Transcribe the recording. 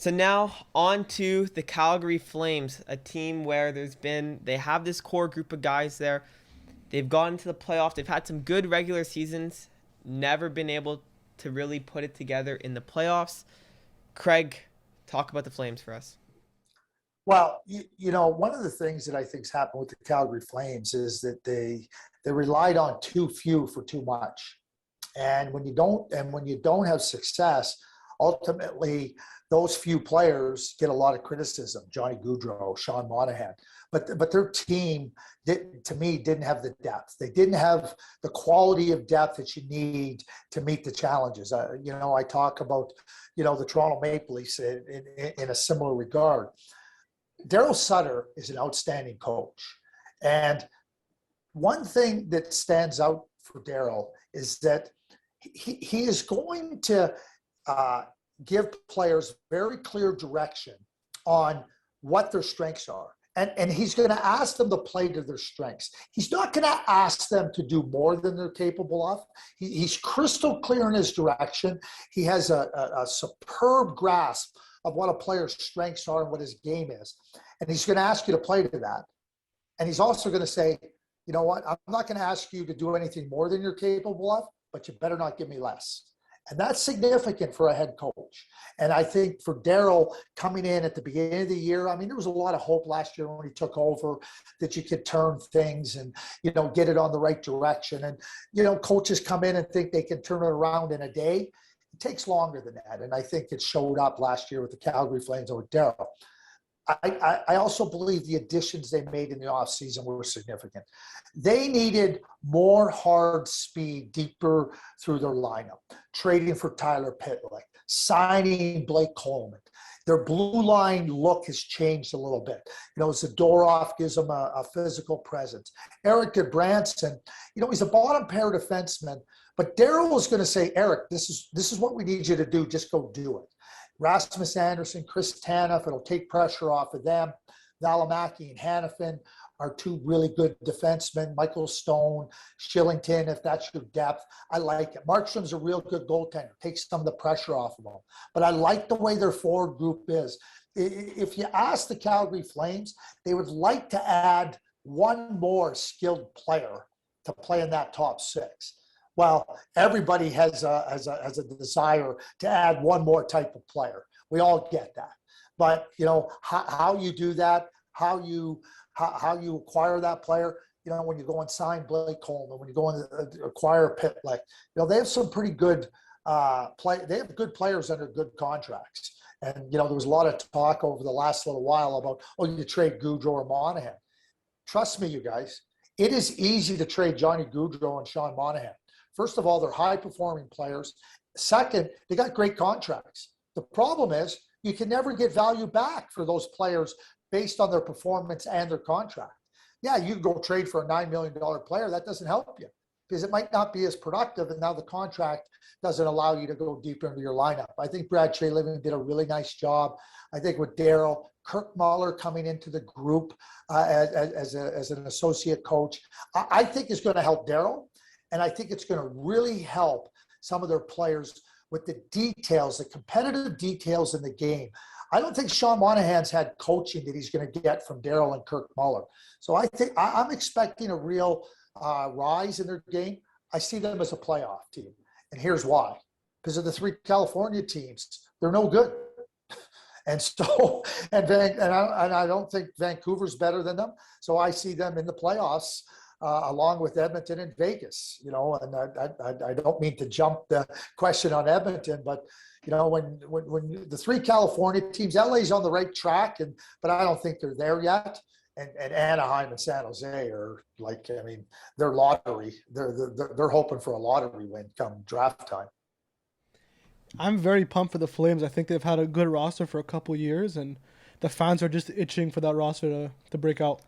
So now on to the Calgary Flames, a team where they have this core group of guys there. They've gone to the playoffs. They've had some good regular seasons, never been able to really put it together in the playoffs. Craig, talk about the Flames for us. Well, one of the things that I think's happened with the Calgary Flames is that they relied on too few for too much. And when you don't have success, ultimately those few players get a lot of criticism. Johnny Gaudreau, Sean Monahan, but their team to me didn't have the depth. They didn't have the quality of depth that you need to meet the challenges. I talk about the Toronto Maple Leafs in a similar regard. Daryl Sutter is an outstanding coach, and one thing that stands out for Daryl is that he is going to uh, give players very clear direction on what their strengths are. And he's going to ask them to play to their strengths. He's not going to ask them to do more than they're capable of. He's crystal clear in his direction. He has a superb grasp of what a player's strengths are and what his game is. And he's going to ask you to play to that. And he's also going to say, you know what, I'm not going to ask you to do anything more than you're capable of, but you better not give me less. And that's significant for a head coach. And I think for Daryl coming in at the beginning of the year, I mean, there was a lot of hope last year when he took over that you could turn things and, get it on the right direction. And, coaches come in and think they can turn it around in a day. It takes longer than that. And I think it showed up last year with the Calgary Flames and with Daryl. I also believe the additions they made in the offseason were significant. They needed more hard speed deeper through their lineup, trading for Tyler Pitlick, signing Blake Coleman. Their blue line look has changed a little bit. Zadorov gives them a physical presence. Eric Goodbranson, he's a bottom pair defenseman, but Daryl is going to say, Eric, this is what we need you to do. Just go do it. Rasmus Anderson, Chris Tanev, it'll take pressure off of them. Valimaki and Hannafin are two really good defensemen. Michael Stone, Shillington, if that's your depth. I like it. Markstrom's a real good goaltender. Takes some of the pressure off of them. But I like the way their forward group is. If you ask the Calgary Flames, they would like to add one more skilled player to play in that top six. Well, everybody has a desire to add one more type of player. We all get that. But, how you do that, how you acquire that player, when you go and sign Blake Coleman, when you go and acquire Pitlick, they have some pretty good they have good players under good contracts. And, there was a lot of talk over the last little while about, you trade Gaudreau or Monahan. Trust me, you guys, it is easy to trade Johnny Gaudreau and Sean Monahan. First of all, they're high-performing players. Second, they got great contracts. The problem is you can never get value back for those players based on their performance and their contract. Yeah, you can go trade for a $9 million player. That doesn't help you because it might not be as productive, and now the contract doesn't allow you to go deeper into your lineup. I think Brad Treliving did a really nice job. I think with Daryl, Kirk Muller coming into the group as an associate coach, I think is going to help Daryl. And I think it's going to really help some of their players with the details, the competitive details in the game. I don't think Sean Monahan's had coaching that he's going to get from Daryl and Kirk Muller. So I think I'm expecting a real rise in their game. I see them as a playoff team. And here's why. Because of the three California teams, they're no good. And so, and I don't think Vancouver's better than them. So I see them in the playoffs. Along with Edmonton and Vegas, and I don't mean to jump the question on Edmonton, but when the three California teams, LA's on the right track, but I don't think they're there yet. And Anaheim and San Jose are they're lottery. They're hoping for a lottery win come draft time. I'm very pumped for the Flames. I think they've had a good roster for a couple years, and the fans are just itching for that roster to break out.